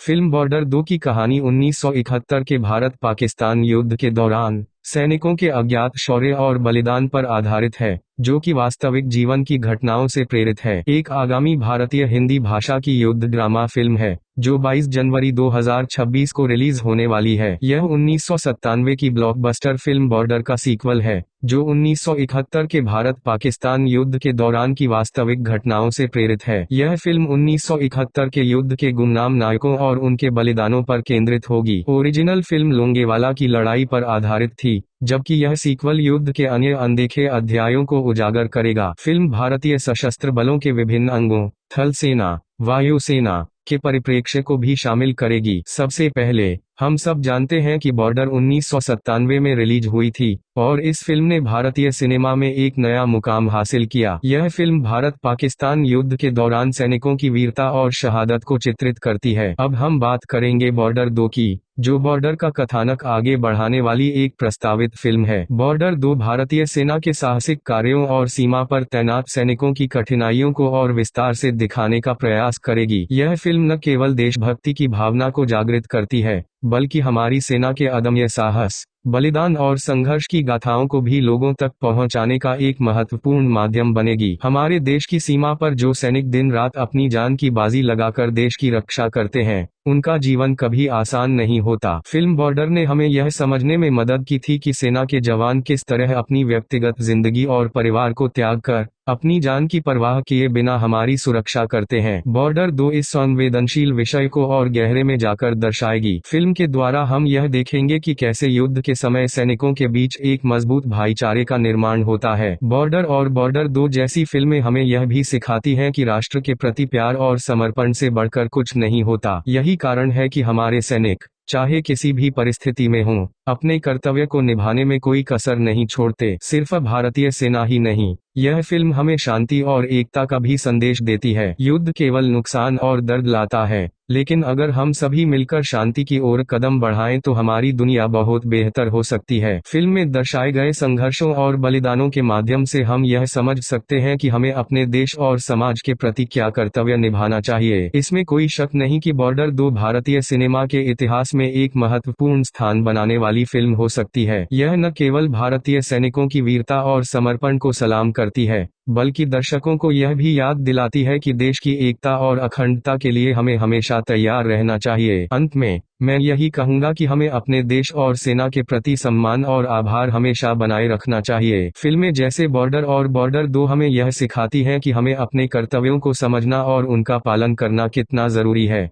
Film border 2 की कहानी 1971 के भारत-पाकिस्तान युद्ध के दौरान सैनिकों के अज्ञात शौर्य और बलिदान पर आधारित है, जो कि वास्तविक जीवन की घटनाओं से प्रेरित है। एक आगामी भारतीय हिंदी भाषा की युद्ध ड्रामा फिल्म है, जो 22 जनवरी 2026 को रिलीज होने वाली है। यह 1997 की ब्लॉकबस्टर फिल्म बॉर्डर का सीक्वल है, जो 1971 के भारत-पाकिस्तान युद्ध के दौरान की वास्तविक घटनाओं से प्रेरित है। यह फिल्म 1971 के युद्ध के गुमनाम नायकों और उनके बलिदानों पर केंद्रित होगी। ओरिजिनल फिल्म लोंगेवाला की लड़ाई पर आधारित थी, जबकि यह सीक्वल युद्ध के अन्य अनदेखे अध्यायों को उजागर करेगा। फिल्म भारतीय सशस्त्र बलों के विभिन्न अंगों, थल सेना, वायुसेना के परिप्रेक्ष्य को भी शामिल करेगी। सबसे पहले, हम सब जानते हैं कि बॉर्डर 1997 में रिलीज हुई थी, और इस फिल्म ने भारतीय सिनेमा में एक नया मुकाम हासिल किया। यह फिल्म भारत-पाकिस्तान युद्ध के दौरान सैनिकों की वीरता और शहादत को चित्रित करती है। अब हम बात करेंगे बॉर्डर 2 की, जो बॉर्डर का कथानक आगे बढ़ाने वाली एक प्रस्तावित फिल्म है। बॉर्डर 2 भारतीय सेना के साहसिक कार्यों और सीमा पर तैनात सैनिकों की कठिनाइयों को और विस्तार से दिखाने का प्रयास करेगी। यह फिल्म न केवल देशभक्ति की भावना को जागृत करती है, बल्कि हमारी सेना के अदम्य साहस, बलिदान और संघर्ष की गाथाओं को भी लोगों तक पहुंचाने का एक महत्वपूर्ण माध्यम बनेगी। हमारे देश की सीमा पर जो सैनिक दिन रात अपनी जान की बाजी लगाकर देश की रक्षा करते हैं, उनका जीवन कभी आसान नहीं होता। फिल्म बॉर्डर ने हमें यह समझने में मदद की थी कि सेना के जवान किस तरह अपनी व्यक्तिगत जिंदगी और परिवार को त्याग कर, अपनी जान की परवाह किए बिना हमारी सुरक्षा करते हैं। बॉर्डर 2 इस संवेदनशील विषय को और गहरे में जाकर दर्शाएगी। फिल्म के द्वारा हम यह देखेंगे कि कैसे युद्ध के समय सैनिकों के बीच एक मजबूत भाईचारे का निर्माण होता है। बॉर्डर और बॉर्डर 2 जैसी फिल्में हमें यह भी सिखाती हैं कि राष्ट्र के प्रति प्यार और समर्पण से बढ़कर कुछ नहीं होता। यही कारण है कि हमारे सैनिक, चाहे किसी भी परिस्थिति में हों, अपने कर्तव्य को निभाने में कोई कसर नहीं छोड़ते। सिर्फ भारतीय सेना ही नहीं, यह फिल्म हमें शांति और एकता का भी संदेश देती है। युद्ध केवल नुकसान और दर्द लाता है, लेकिन अगर हम सभी मिलकर शांति की ओर कदम बढ़ाएं तो हमारी दुनिया बहुत बेहतर हो सकती है। फिल्म में दर्शाए गए संघर्षों और बलिदानों के माध्यम से हम यह समझ सकते हैं कि हमें अपने देश और समाज के प्रति क्या कर्तव्य निभाना चाहिए। इसमें कोई शक नहीं कि बॉर्डर 2 भारतीय सिनेमा के इतिहास में एक महत्वपूर्ण स्थान बनाने वाली फिल्म हो सकती है। यह न केवल भारतीय सैनिकों की वीरता और समर्पण को सलाम करती है, बल्कि दर्शकों को यह भी याद दिलाती है कि देश की एकता और अखंडता के लिए हमें हमेशा तैयार रहना चाहिए। अंत में, मैं यही कहूंगा कि हमें अपने देश और सेना के प्रति सम्मान और आभार हमेशा बनाए रखना चाहिए। फिल्में जैसे बॉर्डर और बॉर्डर 2 हमें यह सिखाती हैं कि हमें अपने कर्तव्यों को समझना और उनका पालन करना कितना जरूरी है।